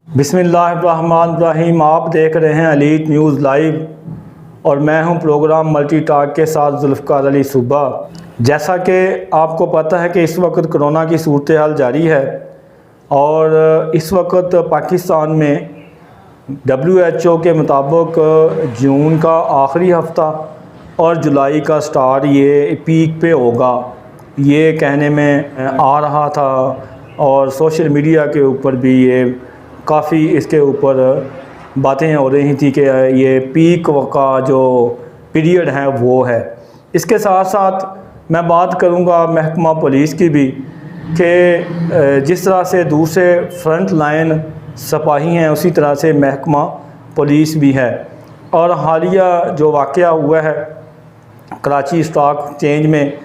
बिस्मिल्लाहिर्रहमानिर्रहीम। आप देख रहे हैं एलीट न्यूज़ लाइव और मैं हूं प्रोग्राम मल्टी टॉक के साथ जुल्फ़कार अली सूबा। जैसा कि आपको पता है कि इस वक्त कोरोना की सूरत हाल जारी है और इस वक्त पाकिस्तान में WHO के मुताबिक जून का आखिरी हफ़्ता और जुलाई का स्टार्ट ये पीक पे होगा, ये कहने में आ रहा था और सोशल मीडिया के ऊपर भी ये काफ़ी इसके ऊपर बातें हो रही थी कि ये पीक का जो पीरियड है वो है। इसके साथ साथ मैं बात करूंगा महकमा पुलिस की भी कि जिस तरह से दूसरे फ्रंट लाइन सिपाही हैं उसी तरह से महकमा पुलिस भी है। और हालिया जो वाक़या हुआ है कराची स्टॉक एक्सचेंज में,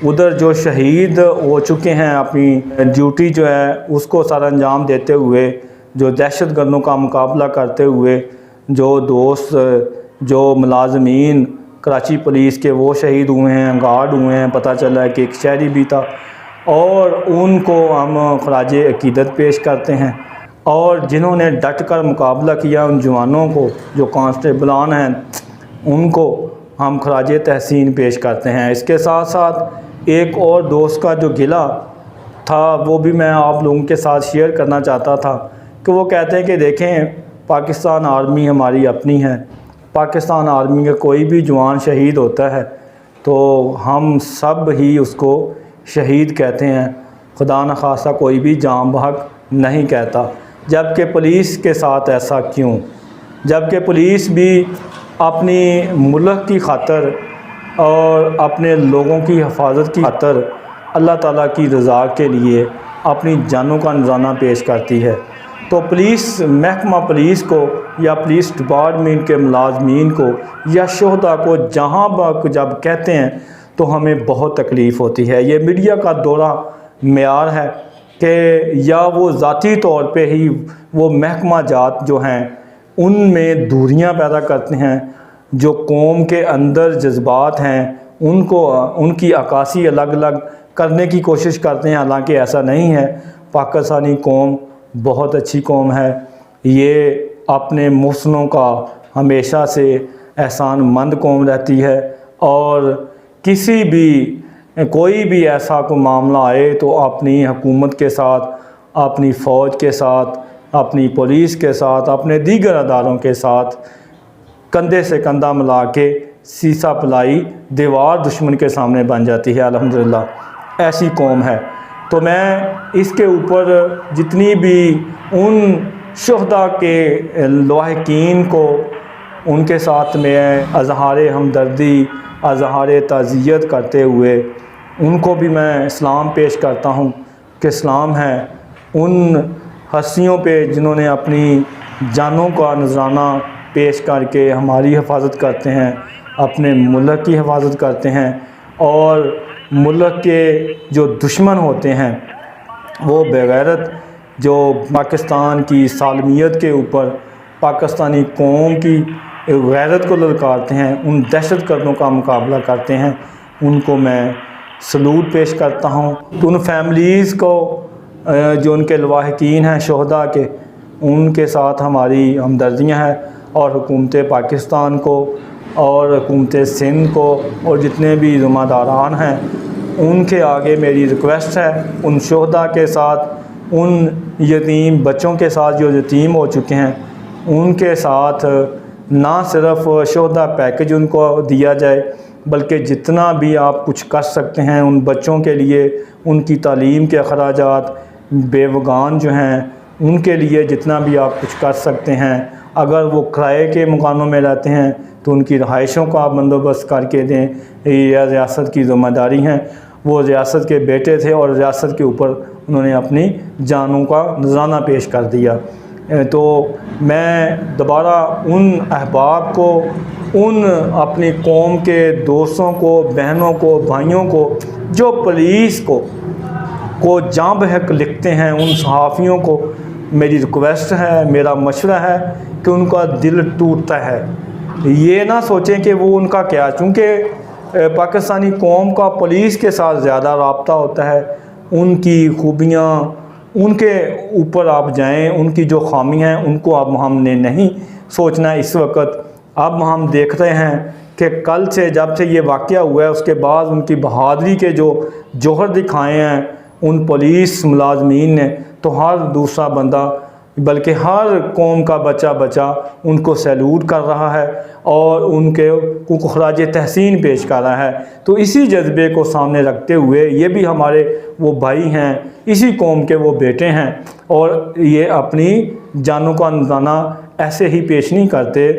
उधर जो शहीद हो चुके हैं अपनी ड्यूटी जो है उसको सर अंजाम देते हुए, जो दहशतगर्दों का मुकाबला करते हुए जो दोस्त जो मुलाजमीन कराची पुलिस के वो शहीद हुए हैं, गार्ड हुए हैं, पता चला है कि एक शहरी भी था, और उनको हम खराज अकीदत पेश करते हैं। और जिन्होंने डट कर मुकाबला किया उन जवानों को, जो कांस्टेबलान हैं, उनको हम खराज तहसीन पेश करते हैं। इसके साथ साथ एक और दोस्त का जो गिला था वो भी मैं आप लोगों के साथ शेयर करना चाहता था कि वो कहते हैं कि देखें, पाकिस्तान आर्मी हमारी अपनी है, पाकिस्तान आर्मी का कोई भी जवान शहीद होता है तो हम सब ही उसको शहीद कहते हैं, खुदा न खासा कोई भी जान बहक नहीं कहता। जबकि पुलिस के साथ ऐसा क्यों? जबकि पुलिस भी अपनी मुल्क की खातर और अपने लोगों की हिफाजत की खातर अल्लाह ताला की रज़ा के लिए अपनी जानों का नज़राना पेश करती है। तो पुलिस महकमा पुलिस को या पुलिस डिपार्टमेंट के मुलाजमीन को या शोहदा को जहाँ जब कहते हैं तो हमें बहुत तकलीफ़ होती है। ये मीडिया का दौरा मेयार है कि या वो ज़ाती तौर पे ही वो महकमा जात जो हैं उनमें दूरियां पैदा करते हैं, जो कौम के अंदर जज्बात हैं उनको उनकी अक्कासी अलग अलग करने की कोशिश करते हैं। हालांकि ऐसा नहीं है, पाकिस्तानी कौम बहुत अच्छी कौम है, ये अपने मुहसनों का हमेशा से एहसानमंद कौम रहती है और किसी भी कोई भी ऐसा कोई मामला आए तो अपनी हुकूमत के साथ, अपनी फ़ौज के साथ, अपनी पुलिस के साथ, अपने दीगर अदारों के साथ कंधे से कंधा मिला के सीसा पलाई दीवार दुश्मन के सामने बन जाती है। अल्हम्दुलिल्लाह ऐसी कौम है। तो मैं इसके ऊपर जितनी भी उन शुहदा के लाहिकीन को उनके साथ में अज़हार हमदर्दी, अज़हार ताज़ियत करते हुए उनको भी मैं इस्लाम पेश करता हूँ कि इस्लाम है उन हस्तियों पे जिन्होंने अपनी जानों का नजराना पेश करके हमारी हिफाजत करते हैं, अपने मुल्क की हिफाजत करते हैं। और मुल्क के जो दुश्मन होते हैं वो बेगैरत जो पाकिस्तान की सालमियत के ऊपर पाकिस्तानी कौम की गैरत को ललकारते हैं, उन दहशतगर्दों का मुकाबला करते हैं, उनको मैं सलूट पेश करता हूँ। तो उन फैमिलीज़ को जो उनके लवाहिकीन हैं शोहदा के, उनके साथ हमारी हमदर्दियाँ हैं। और हुकूमत पाकिस्तान को और हुकूमत सिंध को और जितने भी ज़िम्मेदारान हैं उनके आगे मेरी रिक्वेस्ट है, उन शोहदा के साथ, उन यतीम बच्चों के साथ जो यतीम हो चुके हैं उनके साथ ना सिर्फ शोहदा पैकेज उनको दिया जाए, बल्कि जितना भी आप कुछ कर सकते हैं उन बच्चों के लिए, उनकी तालीम के अखराजात, बेवगान जो हैं उनके लिए जितना भी आप कुछ कर सकते हैं। अगर वो किराए के मकानों में रहते हैं तो उनकी रहाइशों का आप बंदोबस्त करके दें, ये रियासत की ज़िम्मेदारी हैं। वो रियासत के बेटे थे और रियासत के ऊपर उन्होंने अपनी जानों का नजराना पेश कर दिया। तो मैं दोबारा उन अहबाब को, उन अपनी कौम के दोस्तों को, बहनों को, भाइयों को जो पुलिस को जाँ बहक लिखते हैं, उन सहाफ़ियों को मेरी रिक्वेस्ट है, मेरा मशवरा है कि उनका दिल टूटता है। ये ना सोचें कि वो उनका क्या, चूँकि पाकिस्तानी कौम का पुलिस के साथ ज़्यादा राब्ता होता है, उनकी खूबियाँ उनके ऊपर आप जाएं, उनकी जो खामियां हैं उनको अब हमने नहीं सोचना है इस वक्त। अब हम देख रहे हैं कि कल से जब से ये वाक़या हुआ है उसके बाद उनकी बहादुरी के जो जौहर दिखाए हैं उन पुलिस मुलाजमीन ने, तो हर दूसरा बंदा बल्कि हर कौम का बच्चा उनको सैल्यूट कर रहा है और उनको खराज तहसीन पेश कर रहा है। तो इसी जज्बे को सामने रखते हुए ये भी हमारे वो भाई हैं, इसी कौम के वो बेटे हैं और ये अपनी जानों का नजराना ऐसे ही पेश नहीं करते।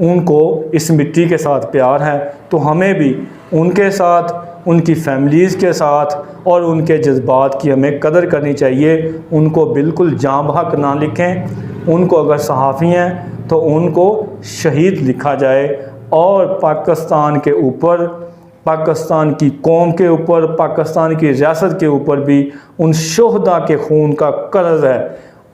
उनको इस मिट्टी के साथ प्यार है, तो हमें भी उनके साथ, उनकी फैमिलीज़ के साथ और उनके जज्बात की हमें कदर करनी चाहिए। उनको बिल्कुल जाँ बहक ना लिखें। उनको अगर सहाफ़ी हैं तो उनको शहीद लिखा जाए और पाकिस्तान के ऊपर, पाकिस्तान की कौम के ऊपर, पाकिस्तान की रियासत के ऊपर भी उन शोहदा के खून का कर्ज है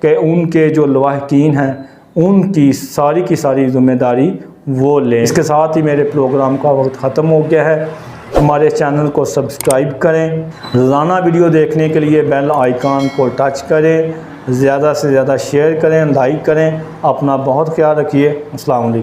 कि उनके जो लवाहकीन हैं उनकी सारी की सारी ज़िम्मेदारी वो लें। इसके साथ ही मेरे प्रोग्राम का वक्त ख़त्म हो गया है। हमारे चैनल को सब्सक्राइब करें, रोज़ाना वीडियो देखने के लिए बेल आइकन को टच करें, ज़्यादा से ज़्यादा शेयर करें, लाइक करें। अपना बहुत ख्याल रखिए। अस्सलाम वालेकुम।